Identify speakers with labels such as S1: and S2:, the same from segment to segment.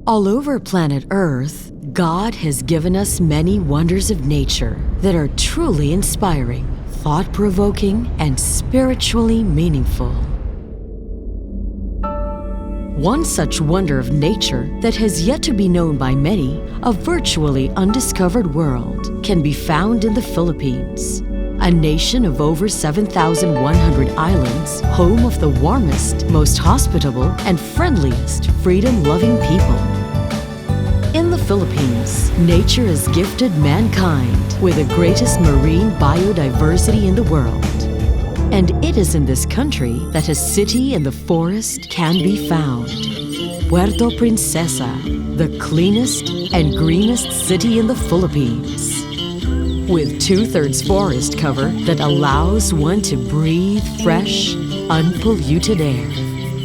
S1: All over planet Earth, God has given us many wonders of nature that are truly inspiring, thought-provoking, and spiritually meaningful. One such wonder of nature that has yet to be known by many, a virtually undiscovered world, can be found in the Philippines, a nation of over 7,100 islands, home of the warmest, most hospitable, and friendliest freedom-loving people. In the Philippines, nature has gifted mankind with the greatest marine biodiversity in the world. And it is in this country that a city in the forest can be found. Puerto Princesa, the cleanest and greenest city in the Philippines. With 2/3 forest cover that allows one to breathe fresh, unpolluted air.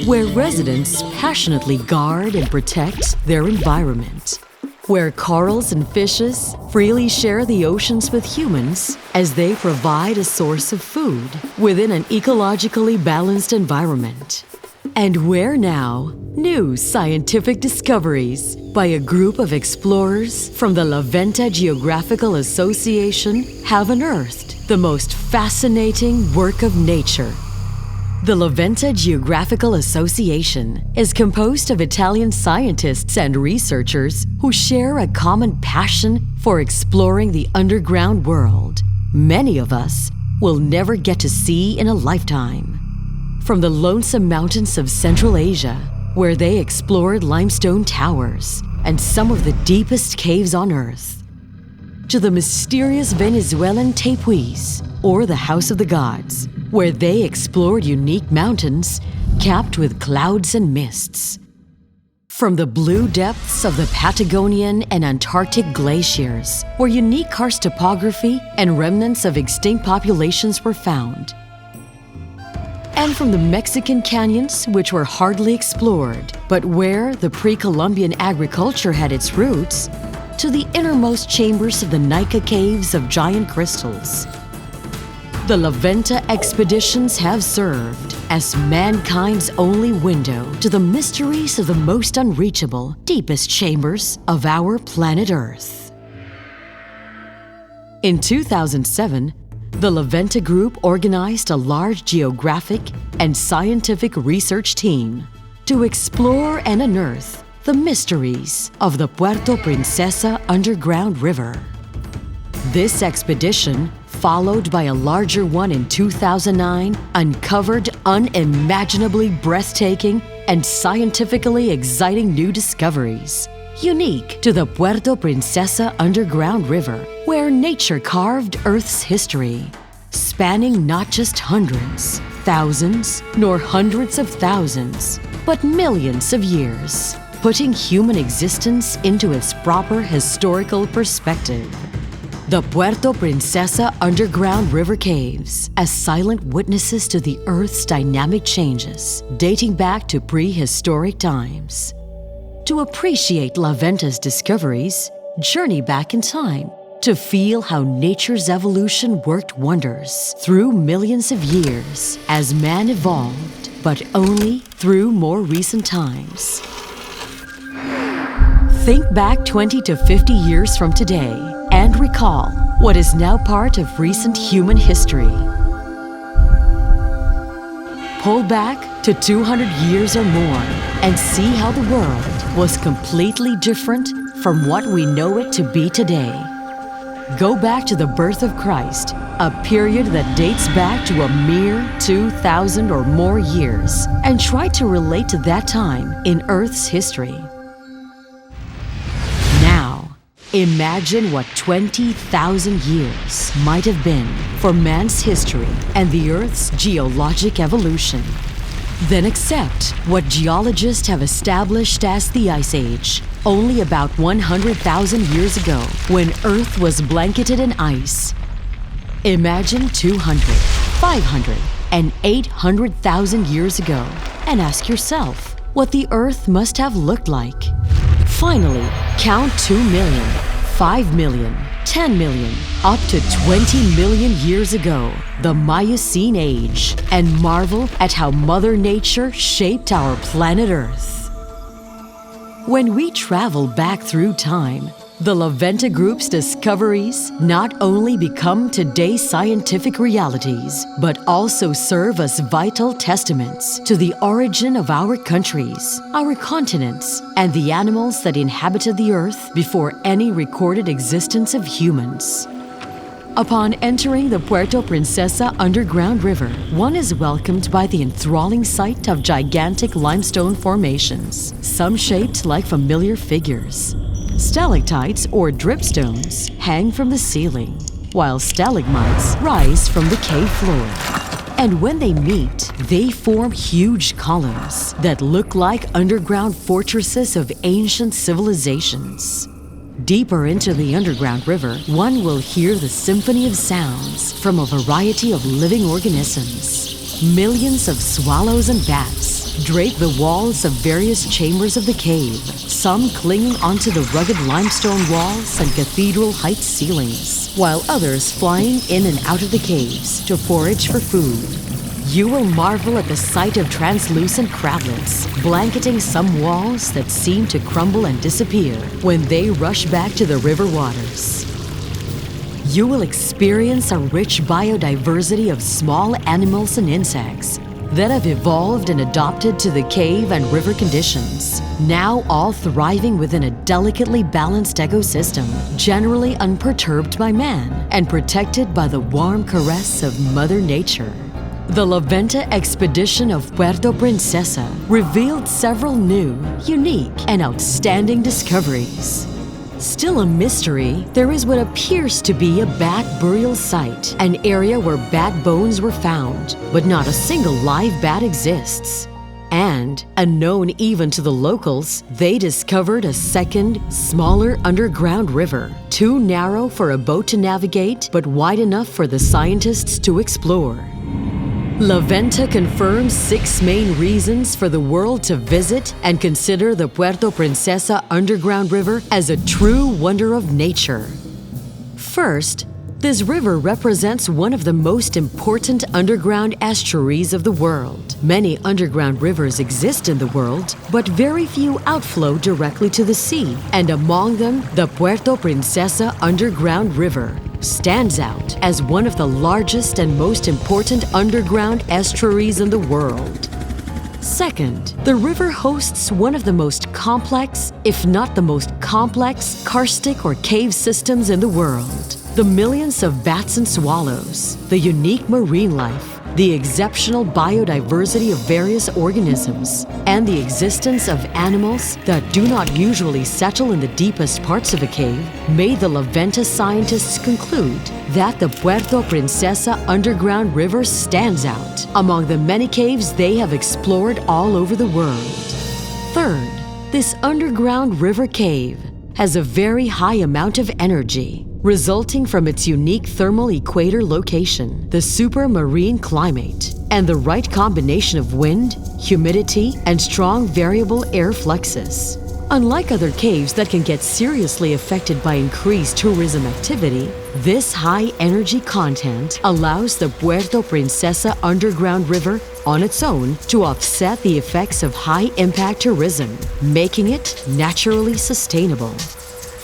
S1: Where residents passionately guard and protect their environment. Where corals and fishes freely share the oceans with humans as they provide a source of food within an ecologically balanced environment. And where now, new scientific discoveries by a group of explorers from the Venta Geographical Association have unearthed the most fascinating work of nature. The Venta Geographical Association is composed of Italian scientists and researchers who share a common passion for exploring the underground world many of us will never get to see in a lifetime. From the lonesome mountains of Central Asia, where they explored limestone towers and some of the deepest caves on Earth, to the mysterious Venezuelan tepuis, or the House of the Gods, where they explored unique mountains capped with clouds and mists. From the blue depths of the Patagonian and Antarctic glaciers, where unique karst topography and remnants of extinct populations were found. And from the Mexican canyons, which were hardly explored, but where the pre-Columbian agriculture had its roots, to the innermost chambers of the Nika caves of giant crystals. The Venta expeditions have served as mankind's only window to the mysteries of the most unreachable, deepest chambers of our planet Earth. In 2007, the Venta Group organized a large geographic and scientific research team to explore and unearth the mysteries of the Puerto Princesa Underground River. This expedition, followed by a larger one in 2009, uncovered unimaginably breathtaking and scientifically exciting new discoveries, unique to the Puerto Princesa Underground River, where nature carved Earth's history, spanning not just hundreds, thousands, nor hundreds of thousands, but millions of years, putting human existence into its proper historical perspective. The Puerto Princesa Underground River Caves, as silent witnesses to the Earth's dynamic changes, dating back to prehistoric times. To appreciate Venta's discoveries, journey back in time to feel how nature's evolution worked wonders through millions of years as man evolved, but only through more recent times. Think back 20 to 50 years from today and recall what is now part of recent human history. Pull back to 200 years or more and see how the world was completely different from what we know it to be today. Go back to the birth of Christ, a period that dates back to a mere 2,000 or more years, and try to relate to that time in Earth's history. Now, imagine what 20,000 years might have been for man's history and the Earth's geologic evolution. Then accept what geologists have established as the Ice Age, only about 100,000 years ago, when Earth was blanketed in ice. Imagine 200, 500, and 800,000 years ago, and ask yourself what the Earth must have looked like. Finally, count 2 million, 5 million, 10 million, up to 20 million years ago, the Miocene Age, and marvel at how Mother Nature shaped our planet Earth. When we travel back through time, the La Venta Group's discoveries not only become today's scientific realities, but also serve as vital testaments to the origin of our countries, our continents, and the animals that inhabited the Earth before any recorded existence of humans. Upon entering the Puerto Princesa Underground River, one is welcomed by the enthralling sight of gigantic limestone formations, some shaped like familiar figures. Stalactites or dripstones hang from the ceiling, while stalagmites rise from the cave floor. And when they meet, they form huge columns that look like underground fortresses of ancient civilizations. Deeper into the underground river, one will hear the symphony of sounds from a variety of living organisms. Millions of swallows and bats drape the walls of various chambers of the cave, some clinging onto the rugged limestone walls and cathedral-height ceilings, while others flying in and out of the caves to forage for food. You will marvel at the sight of translucent crablets blanketing some walls that seem to crumble and disappear when they rush back to the river waters. You will experience a rich biodiversity of small animals and insects that have evolved and adapted to the cave and river conditions, now all thriving within a delicately balanced ecosystem, generally unperturbed by man and protected by the warm caress of Mother Nature. The La Venta expedition of Puerto Princesa revealed several new, unique, and outstanding discoveries. Still a mystery, there is what appears to be a bat burial site, an area where bat bones were found, but not a single live bat exists. And, unknown even to the locals, they discovered a second, smaller underground river, too narrow for a boat to navigate, but wide enough for the scientists to explore. La Venta confirms 6 main reasons for the world to visit and consider the Puerto Princesa Underground River as a true wonder of nature. First, this river represents one of the most important underground estuaries of the world. Many underground rivers exist in the world, but very few outflow directly to the sea, and among them, the Puerto Princesa Underground River stands out as one of the largest and most important underground estuaries in the world. Second, the river hosts one of the most complex, if not the most complex, karstic or cave systems in the world. The millions of bats and swallows, the unique marine life, the exceptional biodiversity of various organisms, and the existence of animals that do not usually settle in the deepest parts of a cave made the La Venta scientists conclude that the Puerto Princesa Underground River stands out among the many caves they have explored all over the world. Third, this underground river cave has a very high amount of energy, resulting from its unique thermal equator location, the supermarine climate, and the right combination of wind, humidity, and strong variable air fluxes. Unlike other caves that can get seriously affected by increased tourism activity, this high energy content allows the Puerto Princesa Underground River on its own to offset the effects of high impact tourism, making it naturally sustainable.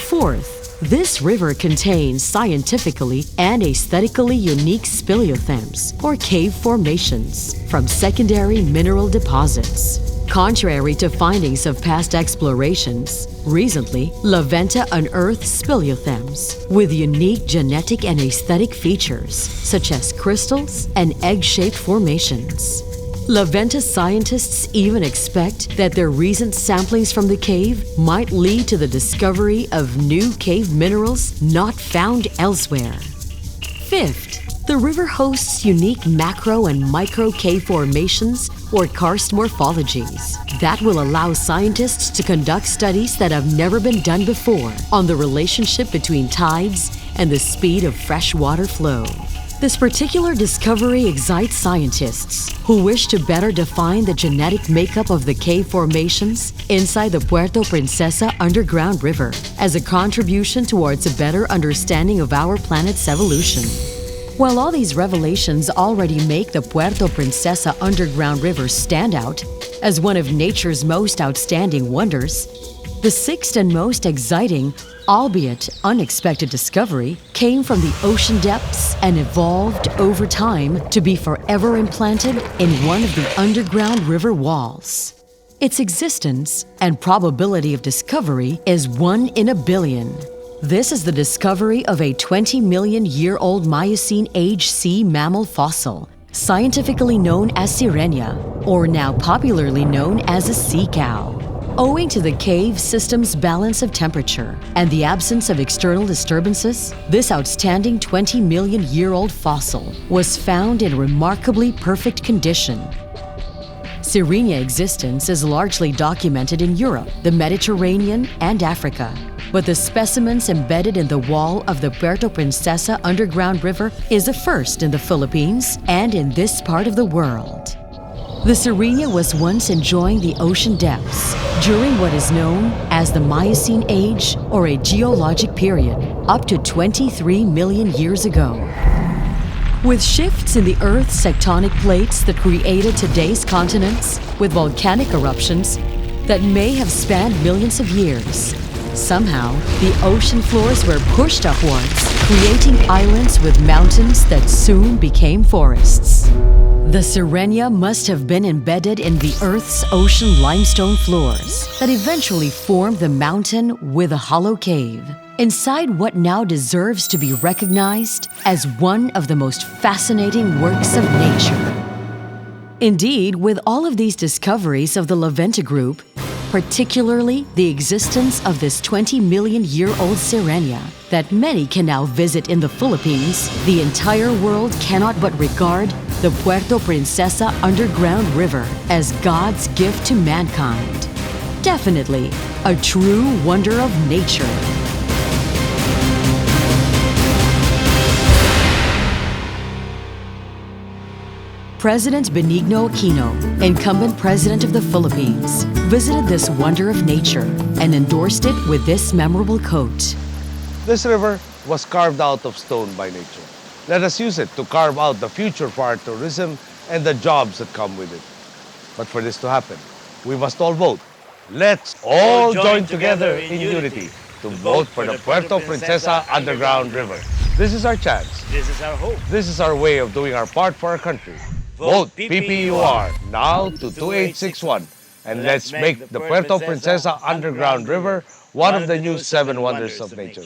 S1: Fourth, this river contains scientifically and aesthetically unique speleothems, or cave formations, from secondary mineral deposits. Contrary to findings of past explorations, recently, La Venta unearthed speleothems with unique genetic and aesthetic features, such as crystals and egg-shaped formations. La Venta scientists even expect that their recent samplings from the cave might lead to the discovery of new cave minerals not found elsewhere. Fifth, the river hosts unique macro and micro cave formations or karst morphologies that will allow scientists to conduct studies that have never been done before on the relationship between tides and the speed of freshwater flow. This particular discovery excites scientists who wish to better define the genetic makeup of the cave formations inside the Puerto Princesa Underground River as a contribution towards a better understanding of our planet's evolution. While all these revelations already make the Puerto Princesa Underground River stand out as one of nature's most outstanding wonders, The sixth and most exciting, albeit unexpected discovery came from the ocean depths and evolved over time to be forever implanted in one of the underground river walls. Its existence and probability of discovery is 1 in a billion. This is the discovery of a 20-million-year-old Miocene age sea mammal fossil, scientifically known as Sirenia, or now popularly known as a sea cow. Owing to the cave system's balance of temperature and the absence of external disturbances, this outstanding 20-million-year-old fossil was found in remarkably perfect condition. Sirenia existence is largely documented in Europe, the Mediterranean, and Africa, but the specimens embedded in the wall of the Puerto Princesa Underground River is a first in the Philippines and in this part of the world. The Sirenia was once enjoying the ocean depths during what is known as the Miocene Age, or a geologic period, up to 23 million years ago. With shifts in the Earth's tectonic plates that created today's continents, with volcanic eruptions that may have spanned millions of years, somehow the ocean floors were pushed upwards, creating islands with mountains that soon became forests. The Sirenia must have been embedded in the Earth's ocean limestone floors that eventually formed the mountain with a hollow cave, inside what now deserves to be recognized as one of the most fascinating works of nature. Indeed, with all of these discoveries of the Venta Group, particularly the existence of this 20-million-year-old Sirenia that many can now visit in the Philippines, the entire world cannot but regard the Puerto Princesa Underground River as God's gift to mankind. Definitely a true wonder of nature. President Benigno Aquino, incumbent president of the Philippines, visited this wonder of nature and endorsed it with this memorable quote.
S2: This river was carved out of stone by nature. Let us use it to carve out the future for our tourism and the jobs that come with it. But for this to happen, we must all vote. Let's all join together in unity to vote for the Puerto Princesa Underground River. This is our chance.
S3: This is our hope.
S2: This is our way of doing our part for our country. Vote PPUR now to 2861, and let's make the Puerto Princesa Underground River one of the new 7 wonders of nature.